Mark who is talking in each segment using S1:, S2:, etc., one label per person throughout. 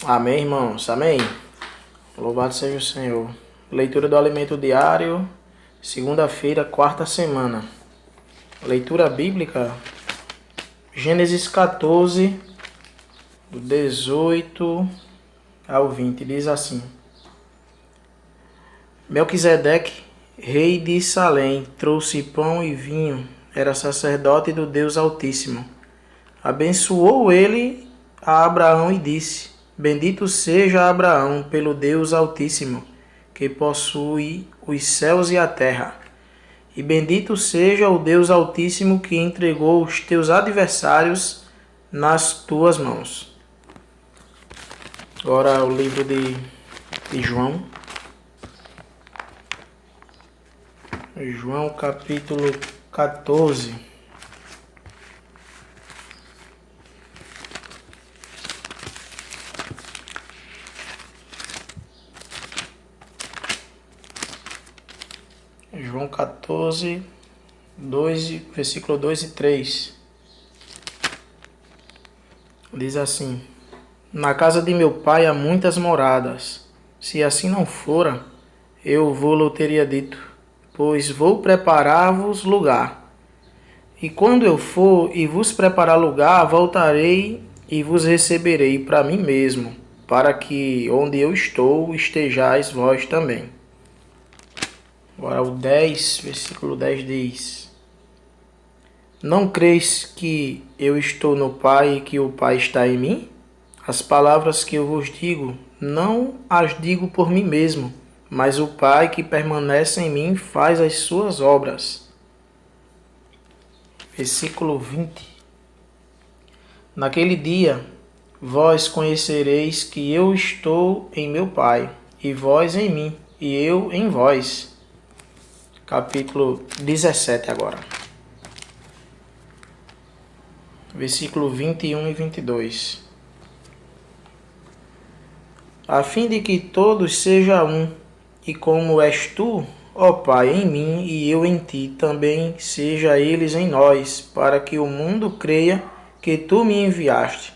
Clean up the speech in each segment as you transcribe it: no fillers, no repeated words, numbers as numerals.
S1: Amém, irmãos. Amém. Louvado seja o Senhor. Leitura do alimento diário, segunda-feira, quarta semana. Leitura bíblica, Gênesis 14, do 18 ao 20. Diz assim: Melquisedeque, rei de Salém, trouxe pão e vinho, era sacerdote do Deus Altíssimo. Abençoou ele a Abraão e disse: Bendito seja Abraão pelo Deus Altíssimo, que possui os céus e a terra. E bendito seja o Deus Altíssimo que entregou os teus adversários nas tuas mãos. Agora o livro de João. João capítulo 14. João 14, versículo 2 e 3. Diz assim: Na casa de meu pai há muitas moradas. Se assim não fora, eu vou-lo teria dito, pois vou preparar-vos lugar. E quando eu for e vos preparar lugar, voltarei e vos receberei para mim mesmo, para que onde eu estou estejais vós também. Agora o 10, versículo 10 diz: Não creis que eu estou no Pai e que o Pai está em mim? As palavras que eu vos digo, não as digo por mim mesmo, mas o Pai que permanece em mim faz as suas obras. Versículo 20. Naquele dia, vós conhecereis que eu estou em meu Pai, e vós em mim, e eu em vós. Capítulo 17 agora. Versículo 21 e 22. A fim de que todos sejam um, e como és tu, ó Pai, em mim e eu em ti, também seja eles em nós, para que o mundo creia que tu me enviaste.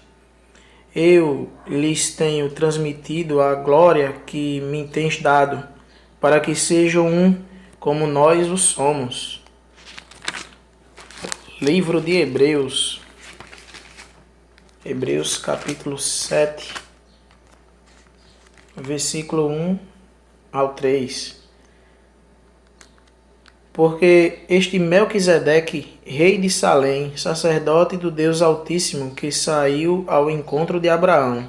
S1: Eu lhes tenho transmitido a glória que me tens dado, para que sejam um, como nós o somos. Livro de Hebreus. Hebreus capítulo 7, versículo 1 ao 3. Porque este Melquisedeque, rei de Salém, sacerdote do Deus Altíssimo, que saiu ao encontro de Abraão,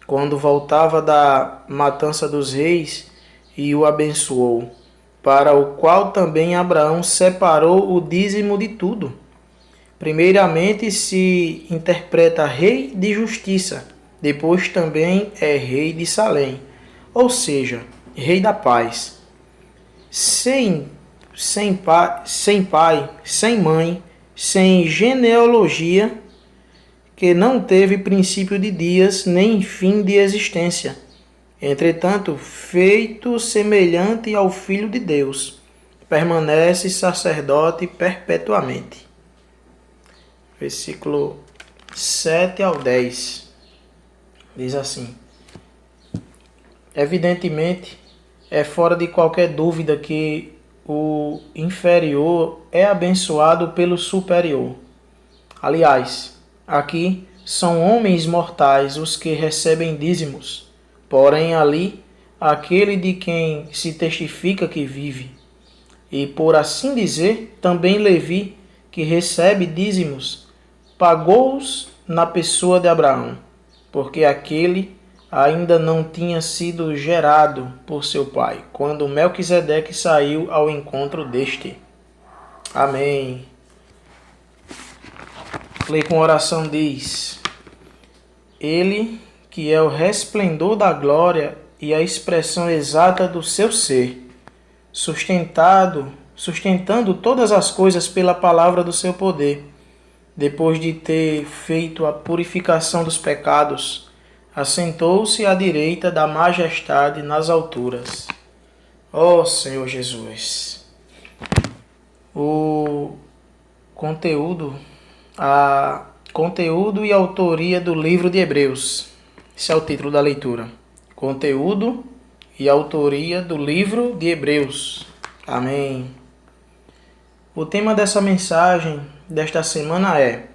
S1: quando voltava da matança dos reis, e o abençoou, para o qual também Abraão separou o dízimo de tudo. Primeiramente se interpreta rei de justiça, depois também é rei de Salém, ou seja, rei da paz. Sem pai, sem mãe, sem genealogia, que não teve princípio de dias, nem fim de existência. Entretanto, feito semelhante ao Filho de Deus, permanece sacerdote perpetuamente. Versículo 7 ao 10. Diz assim: Evidentemente, é fora de qualquer dúvida que o inferior é abençoado pelo superior. Aliás, aqui são homens mortais os que recebem dízimos, porém ali aquele de quem se testifica que vive. E por assim dizer, também Levi, que recebe dízimos, pagou-os na pessoa de Abraão, porque aquele ainda não tinha sido gerado por seu pai, quando Melquisedeque saiu ao encontro deste. Amém. Lê com oração diz: Ele, que é o resplendor da glória e a expressão exata do seu ser, sustentando todas as coisas pela palavra do seu poder, depois de ter feito a purificação dos pecados, assentou-se à direita da majestade nas alturas. Ó Senhor Jesus! O conteúdo e autoria do livro de Hebreus. Esse é o título da leitura. Conteúdo e autoria do livro de Hebreus. Amém. O tema dessa mensagem desta semana é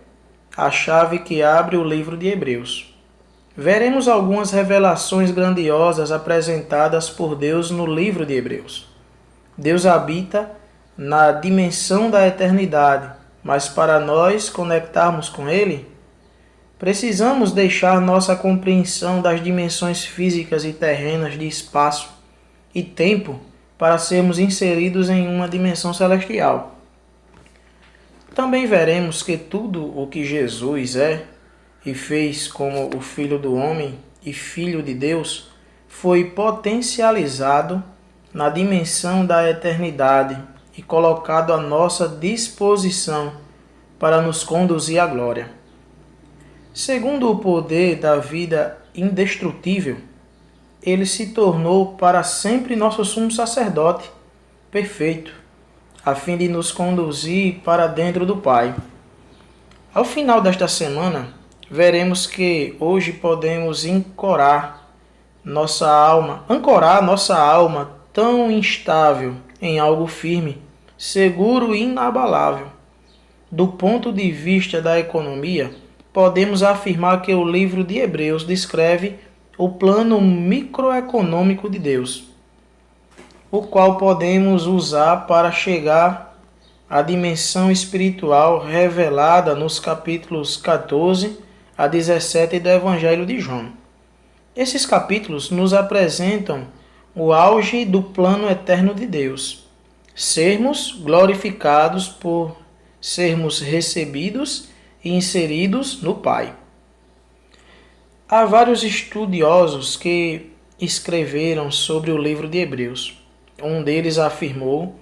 S1: a chave que abre o livro de Hebreus. Veremos algumas revelações grandiosas apresentadas por Deus no livro de Hebreus. Deus habita na dimensão da eternidade, mas para nós conectarmos com Ele, precisamos deixar nossa compreensão das dimensões físicas e terrenas de espaço e tempo para sermos inseridos em uma dimensão celestial. Também veremos que tudo o que Jesus é e fez como o Filho do Homem e Filho de Deus foi potencializado na dimensão da eternidade e colocado à nossa disposição para nos conduzir à glória. Segundo o poder da vida indestrutível, ele se tornou para sempre nosso sumo sacerdote perfeito, a fim de nos conduzir para dentro do Pai. Ao final desta semana, veremos que hoje podemos ancorar nossa alma tão instável em algo firme, seguro e inabalável. Do ponto de vista da economia, podemos afirmar que o livro de Hebreus descreve o plano microeconômico de Deus, o qual podemos usar para chegar à dimensão espiritual revelada nos capítulos 14 a 17 do Evangelho de João. Esses capítulos nos apresentam o auge do plano eterno de Deus, sermos glorificados por sermos recebidos e inseridos no Pai. Há vários estudiosos que escreveram sobre o livro de Hebreus. Um deles afirmou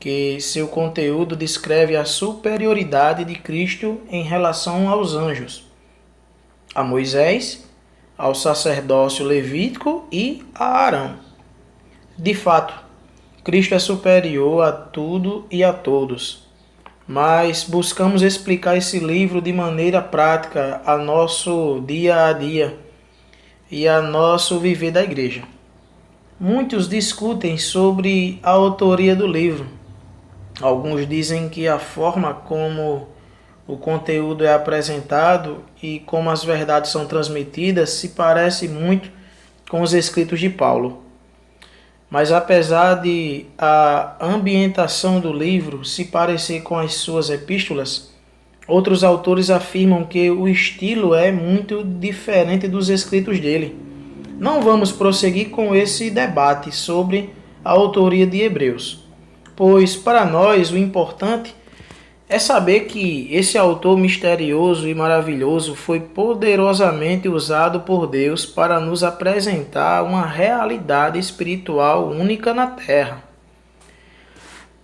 S1: que seu conteúdo descreve a superioridade de Cristo em relação aos anjos, a Moisés, ao sacerdócio levítico e a Arão. De fato, Cristo é superior a tudo e a todos. Mas buscamos explicar esse livro de maneira prática a nosso dia a dia e a nosso viver da igreja. Muitos discutem sobre a autoria do livro. Alguns dizem que a forma como o conteúdo é apresentado e como as verdades são transmitidas se parece muito com os escritos de Paulo. Mas apesar de a ambientação do livro se parecer com as suas epístolas, outros autores afirmam que o estilo é muito diferente dos escritos dele. Não vamos prosseguir com esse debate sobre a autoria de Hebreus, pois para nós o importante é saber que esse autor misterioso e maravilhoso foi poderosamente usado por Deus para nos apresentar uma realidade espiritual única na Terra.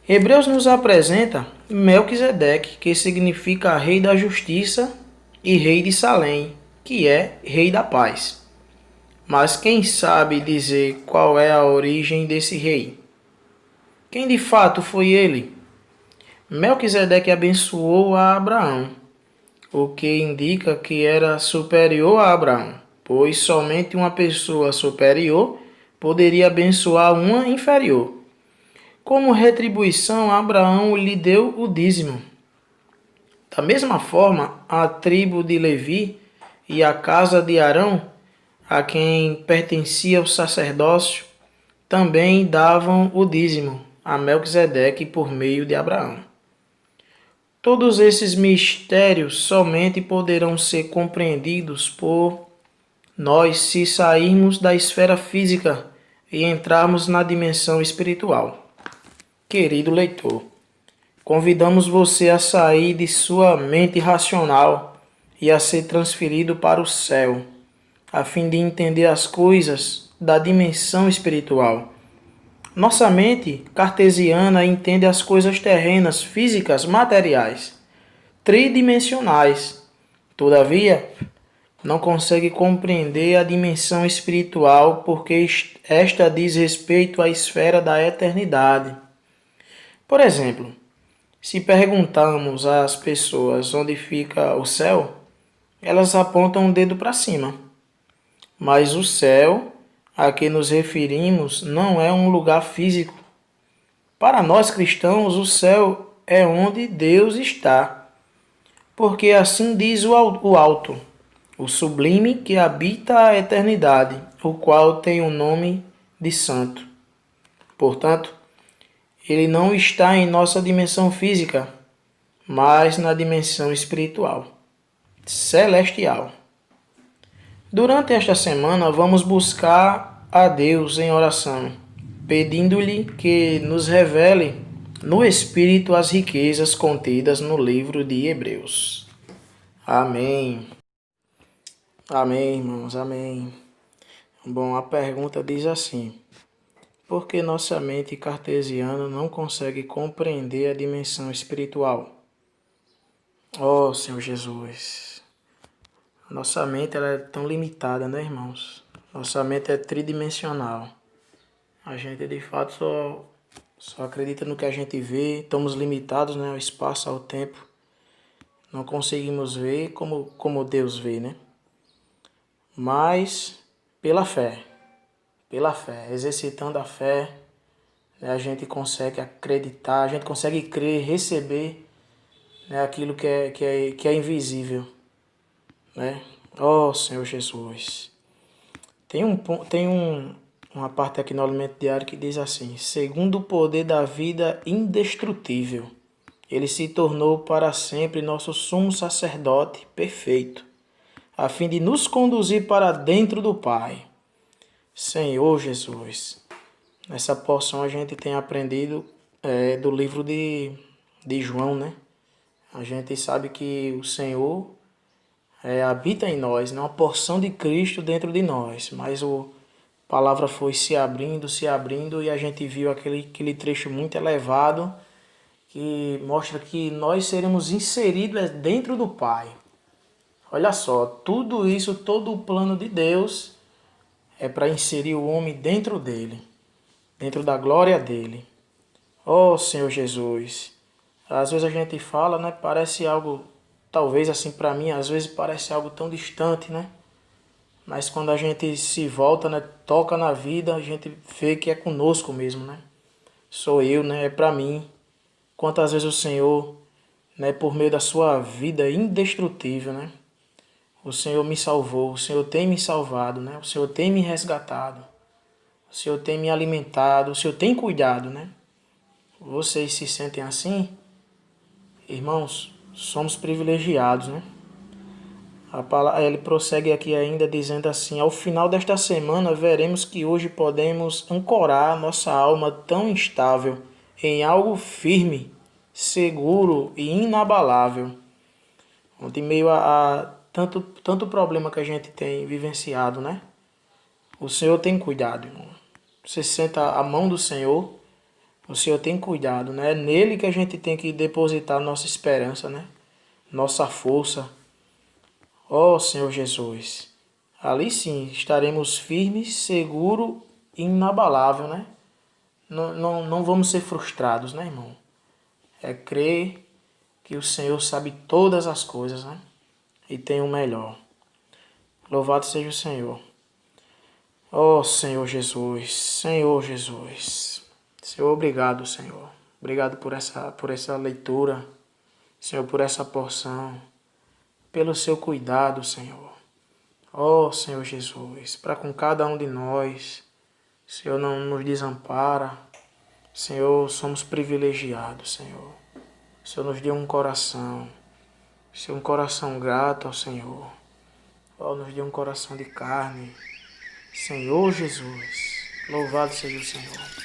S1: Hebreus nos apresenta Melquisedeque, que significa Rei da Justiça, e Rei de Salém, que é Rei da Paz. Mas quem sabe dizer qual é a origem desse rei? Quem de fato foi ele? Melquisedeque abençoou a Abraão, o que indica que era superior a Abraão, pois somente uma pessoa superior poderia abençoar uma inferior. Como retribuição, Abraão lhe deu o dízimo. Da mesma forma, a tribo de Levi e a casa de Arão, a quem pertencia o sacerdócio, também davam o dízimo a Melquisedeque por meio de Abraão. Todos esses mistérios somente poderão ser compreendidos por nós se sairmos da esfera física e entrarmos na dimensão espiritual. Querido leitor, convidamos você a sair de sua mente racional e a ser transferido para o céu, a fim de entender as coisas da dimensão espiritual. Nossa mente cartesiana entende as coisas terrenas, físicas, materiais, tridimensionais. Todavia, não consegue compreender a dimensão espiritual porque esta diz respeito à esfera da eternidade. Por exemplo, se perguntarmos às pessoas onde fica o céu, elas apontam o dedo para cima. Mas o céu a que nos referimos não é um lugar físico. Para nós cristãos, o céu é onde Deus está, porque assim diz o alto, o sublime que habita a eternidade, o qual tem o nome de Santo. Portanto, ele não está em nossa dimensão física, mas na dimensão espiritual, celestial. Durante esta semana, vamos buscar a Deus em oração, pedindo-lhe que nos revele no Espírito as riquezas contidas no livro de Hebreus. Amém. Amém, irmãos, amém. Bom, a pergunta diz assim: por que nossa mente cartesiana não consegue compreender a dimensão espiritual? Oh, Senhor Jesus, nossa mente ela é tão limitada, né, irmãos? Nossa mente é tridimensional. A gente, de fato, só acredita no que a gente vê, estamos limitados, né, ao espaço, ao tempo. Não conseguimos ver como Deus vê, né? Mas pela fé, exercitando a fé, né, a gente consegue acreditar, a gente consegue crer, receber, né, aquilo que é invisível, né? Oh, Senhor Jesus. Tem uma parte aqui no Alimento Diário que diz assim: segundo o poder da vida indestrutível, ele se tornou para sempre nosso sumo sacerdote perfeito, a fim de nos conduzir para dentro do Pai. Senhor Jesus. Nessa porção a gente tem aprendido do livro de João, né? A gente sabe que o Senhor habita em nós, né? Uma porção de Cristo dentro de nós, mas a palavra foi se abrindo e a gente viu aquele trecho muito elevado que mostra que nós seremos inseridos dentro do Pai. Olha só, tudo isso, todo o plano de Deus é para inserir o homem dentro dele, dentro da glória dele. Oh, Senhor Jesus, às vezes a gente fala, né, parece algo, talvez assim para mim, às vezes parece algo tão distante, né? Mas quando a gente se volta, né, toca na vida, a gente vê que é conosco mesmo, né? Sou eu, né? É para mim. Quantas vezes o Senhor, né, por meio da sua vida indestrutível, né? O Senhor me salvou, o Senhor tem me salvado, né? O Senhor tem me resgatado, o Senhor tem me alimentado, o Senhor tem cuidado, né? Vocês se sentem assim? Irmãos, somos privilegiados, né? Ele prossegue aqui ainda dizendo assim: ao final desta semana veremos que hoje podemos ancorar nossa alma tão instável em algo firme, seguro e inabalável. Em meio a tanto problema que a gente tem vivenciado, né? O Senhor tem cuidado, irmão. Você senta a mão do Senhor, o Senhor tem cuidado, né? É nele que a gente tem que depositar nossa esperança, né? Nossa força. Ó Senhor Jesus, ali sim estaremos firmes, seguro e inabalável, né? Não vamos ser frustrados, né, irmão? É crer que o Senhor sabe todas as coisas, né? E tem o melhor. Louvado seja o Senhor. Ó Senhor Jesus, Senhor Jesus. Senhor, obrigado, Senhor. Obrigado por essa leitura, Senhor, por essa porção, pelo seu cuidado, Senhor. Ó Senhor Jesus, para com cada um de nós, Senhor, não nos desampara. Senhor, somos privilegiados, Senhor. O Senhor nos deu um coração, Senhor, um coração grato ao Senhor. Ó, nos deu um coração de carne. Senhor Jesus, louvado seja o Senhor.